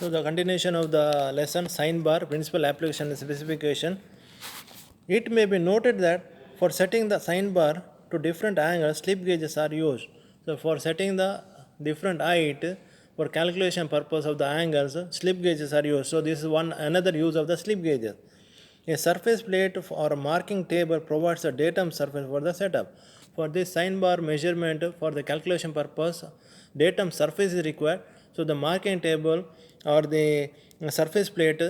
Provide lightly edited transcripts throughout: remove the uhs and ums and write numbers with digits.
So the continuation of the lesson, sign bar, principal application and specification. It may be noted that for setting the sign bar to different angles, slip gauges are used. So for setting the different height for calculation purpose of the angles, slip gauges are used. So this is one another use of the slip gauges. A surface plate or a marking table provides a datum surface for the setup. For this sign bar measurement for the calculation purpose, datum surface is required. So the marking table or the surface plate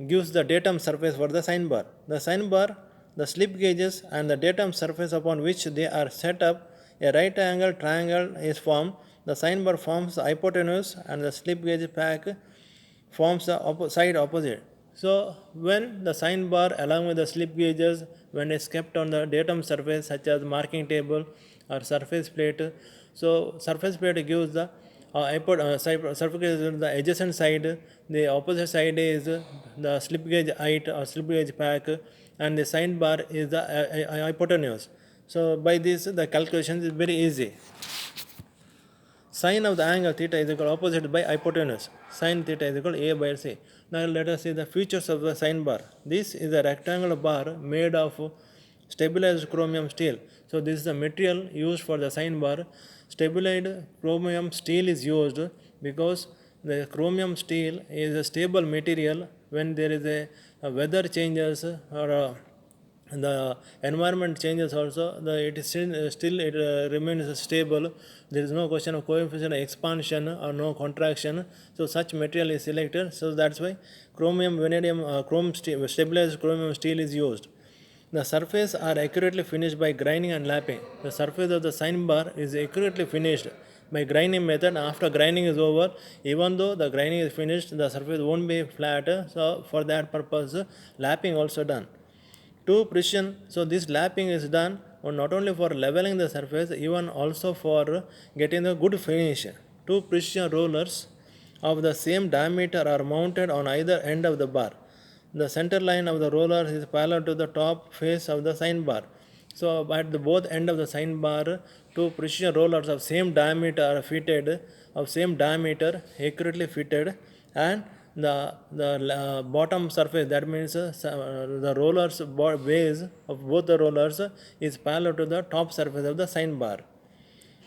gives the datum surface for the sign bar. The sign bar, the slip gauges and the datum surface upon which they are set up, a right angle triangle is formed. The sign bar forms the hypotenuse and the slip gauge pack forms the side opposite. So when the sign bar along with the slip gauges, when it's kept on the datum surface such as marking table or surface plate, so surface plate gives the surface gauge the adjacent side, the opposite side is the slip gauge height or slip gauge pack, and the sign bar is the hypotenuse. So by this the calculation is very easy. Sine of the angle theta is equal opposite by hypotenuse. Sine theta is equal A by C. Now let us see the features of the sine bar. This is a rectangular bar made of stabilized chromium steel. So this is the material used for the sine bar. Stabilized chromium steel is used because the chromium steel is a stable material when there is a weather changes or the environment changes also, it is still it remains stable. There is no question of coefficient of expansion or no contraction. So such material is selected. So that's why chromium vanadium stabilized chromium steel is used. The surface are accurately finished by grinding and lapping. The surface of the sign bar is accurately finished by grinding method. After grinding is over, even though the grinding is finished, the surface won't be flat. So for that purpose, lapping also done. To precision, so this lapping is done not only for leveling the surface, even also for getting the good finish. Two precision rollers of the same diameter are mounted on either end of the bar. The center line of the roller is parallel to the top face of the sign bar. So at the both end of the sign bar, two precision rollers of same diameter are fitted, accurately fitted, and the bottom surface, that means the rollers base of both the rollers is parallel to the top surface of the sign bar.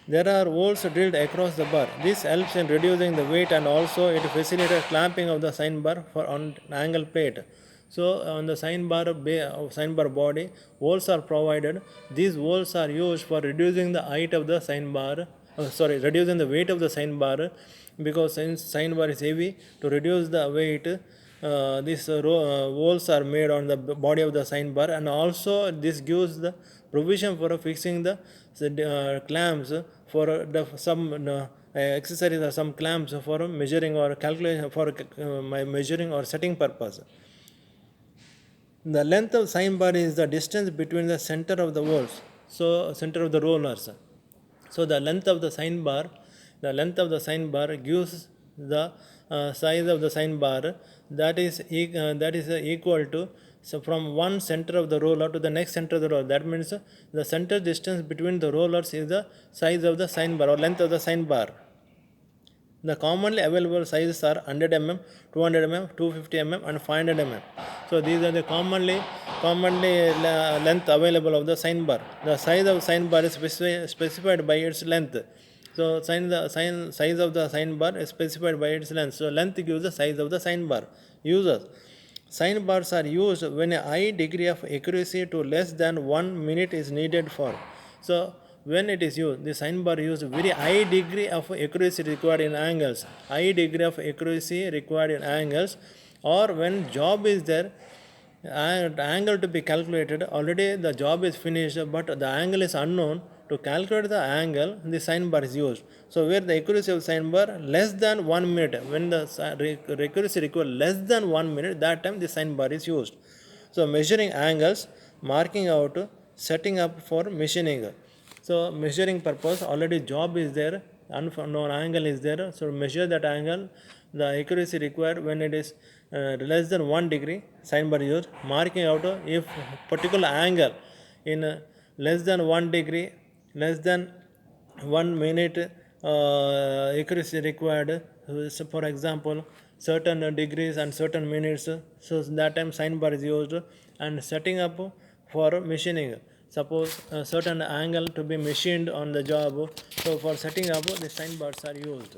There are holes drilled across the bar. This helps in reducing the weight and also it facilitates clamping of the sign bar for on angle plate. So on the sign bar body, holes are provided. These holes are used for reducing the height of the sign bar. Reducing the weight of the sign bar, because since sign bar is heavy, to reduce the weight, these holes are made on the body of the sign bar, and also this gives the provision for fixing the clamps for some accessories or some clamps for measuring or calculation for measuring or setting purpose. The length of sign bar is the distance between the center of the holes, so center of the rollers. So the length of the sign bar gives the size of the sign bar, that is equal to, so from one center of the roller to the next center of the roller, that means the center distance between the rollers is the size of the sign bar or length of the sign bar. The commonly available sizes are 100 mm, 200 mm, 250 mm and 500 mm. So these are the commonly length available of the sign bar. The size of sign bar is specified by its length. So size of the sign bar is specified by its length. So length gives the size of the sign bar. Users. Sign bars are used when a high degree of accuracy to less than 1 minute is needed for. So when it is used, the sign bar used very high degree of accuracy required in angles. Or when job is there, angle to be calculated, already the job is finished but the angle is unknown. To calculate the angle, the sign bar is used. So where the accuracy of sign bar less than 1 minute, when the accuracy required less than 1 minute, that time the sign bar is used. So measuring angles, marking out, setting up for machining. So measuring purpose, already job is there, unknown angle is there. So measure that angle, the accuracy required when it is less than 1 degree, sign bar used. Marking out if particular angle in less than 1 degree, less than 1 minute accuracy required, So for example, certain degrees and certain minutes, so that time sign bar is used. And setting up for machining, suppose a certain angle to be machined on the job, so for setting up the sign bars are used.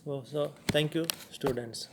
So thank you, students.